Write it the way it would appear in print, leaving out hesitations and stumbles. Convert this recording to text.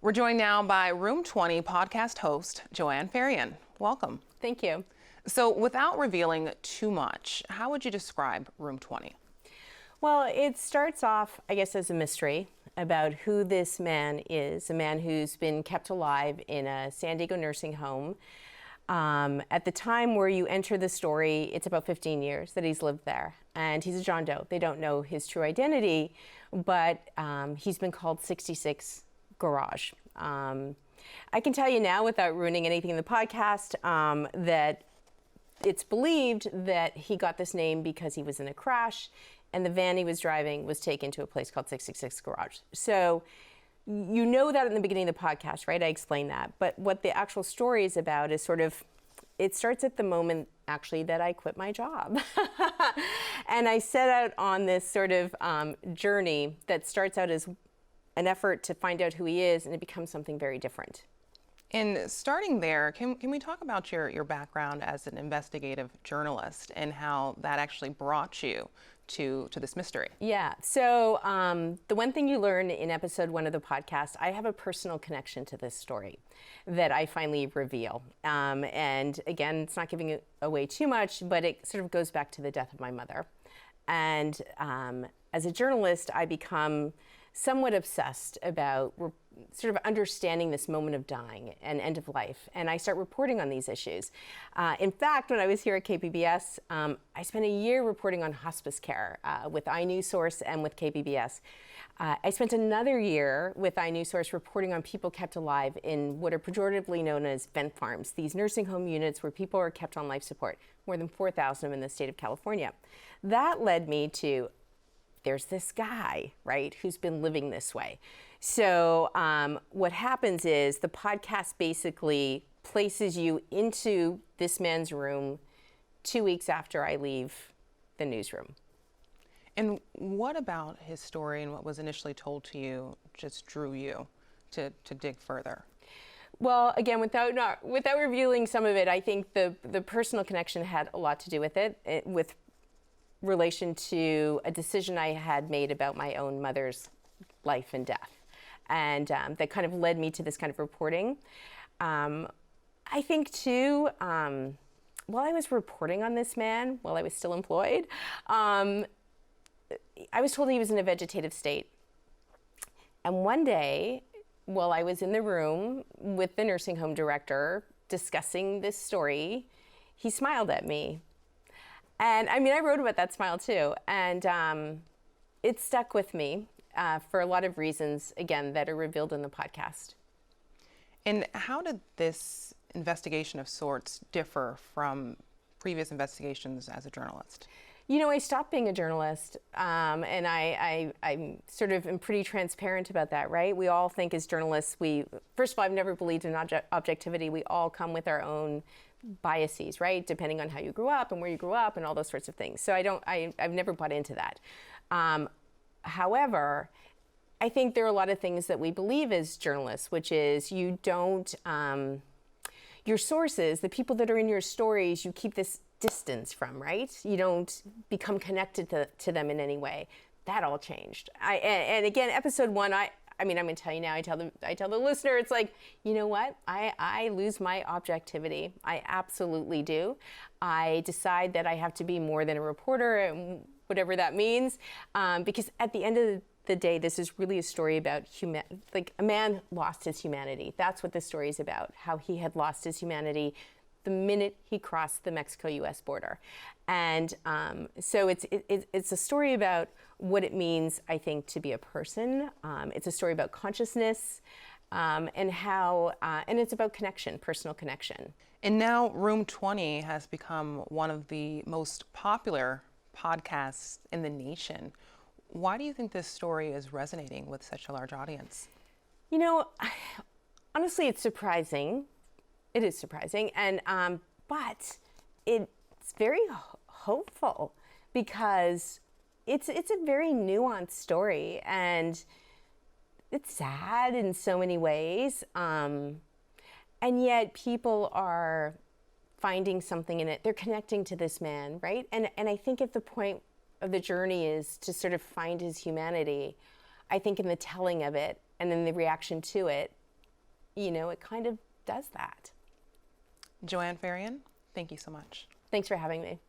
We're joined now by Room 20 podcast host, Joanne Faryon. Welcome. Thank you. So without revealing too much, how would you describe Room 20? Well, it starts off, I guess, as a mystery about who this man is, a man who's been kept alive in a San Diego nursing home. At the time where you enter the story, it's about 15 years that he's lived there. And he's a John Doe. They don't know his true identity, but he's been called 66 Garage. I can tell you now, without ruining anything in the podcast, that it's believed that he got this name because he was in a crash and the van he was driving was taken to a place called 666 Garage. So you know that in the beginning of the podcast, right? I explained that. But what the actual story is about is sort of, it starts at the moment actually that I quit my job. And I set out on this sort of journey that starts out as an effort to find out who he is, and it becomes something very different. And starting there, can we talk about your background as an investigative journalist and how that actually brought you to this mystery? Yeah, so the one thing you learn in episode 1 of the podcast, I have a personal connection to this story that I finally reveal. And again, it's not giving away too much, but it sort of goes back to the death of my mother. And as a journalist, I become somewhat obsessed about sort of understanding this moment of dying and end of life. And I start reporting on these issues. In fact, when I was here at KPBS, I spent a year reporting on hospice care with iNewsSource and with KPBS. I spent another year with iNewsSource reporting on people kept alive in what are pejoratively known as vent farms, these nursing home units where people are kept on life support, more than 4,000 of them in the state of California. That led me to, there's this guy, right, who's been living this way. So what happens is the podcast basically places you into this man's room 2 weeks after I leave the newsroom. And what about his story and what was initially told to you just drew you to dig further? Well, again, without revealing some of it, I think the personal connection had a lot to do with it with relation to a decision I had made about my own mother's life and death. And that kind of led me to this kind of reporting. I think too, while I was reporting on this man, while I was still employed, I was told he was in a vegetative state. And one day, while I was in the room with the nursing home director discussing this story, he smiled at me. And I mean, I wrote about that smile too. And it stuck with me for a lot of reasons, again, that are revealed in the podcast. And how did this investigation of sorts differ from previous investigations as a journalist? You know, I stopped being a journalist, and I sort of am pretty transparent about that, right? We all think as journalists, first of all, I've never believed in objectivity. We all come with our own biases, right? Depending on how you grew up and where you grew up and all those sorts of things. So I've never bought into that. However, I think there are a lot of things that we believe as journalists, which is you don't, your sources, the people that are in your stories, you keep this distance from, right? You don't become connected to them in any way. That all changed. And again, episode 1, I mean, I'm gonna tell you now, I tell the listener, it's like, you know what? I lose my objectivity. I absolutely do. I decide that I have to be more than a reporter, and whatever that means, because at the end of the day, this is really a story about like a man lost his humanity. That's what this story is about, how he had lost his humanity the minute he crossed the Mexico-U.S. border. And so it's a story about what it means, I think, to be a person. It's a story about consciousness and how, and it's about connection, personal connection. And now Room 20 has become one of the most popular podcasts in the nation. Why do you think this story is resonating with such a large audience? You know, honestly, it's surprising. It is surprising, and but it's very hopeful because it's a very nuanced story, and it's sad in so many ways, and yet people are finding something in it. They're connecting to this man, right? And I think if the point of the journey is to sort of find his humanity, I think in the telling of it and in the reaction to it, it kind of does that. Joanne Faryon, thank you so much. Thanks for having me.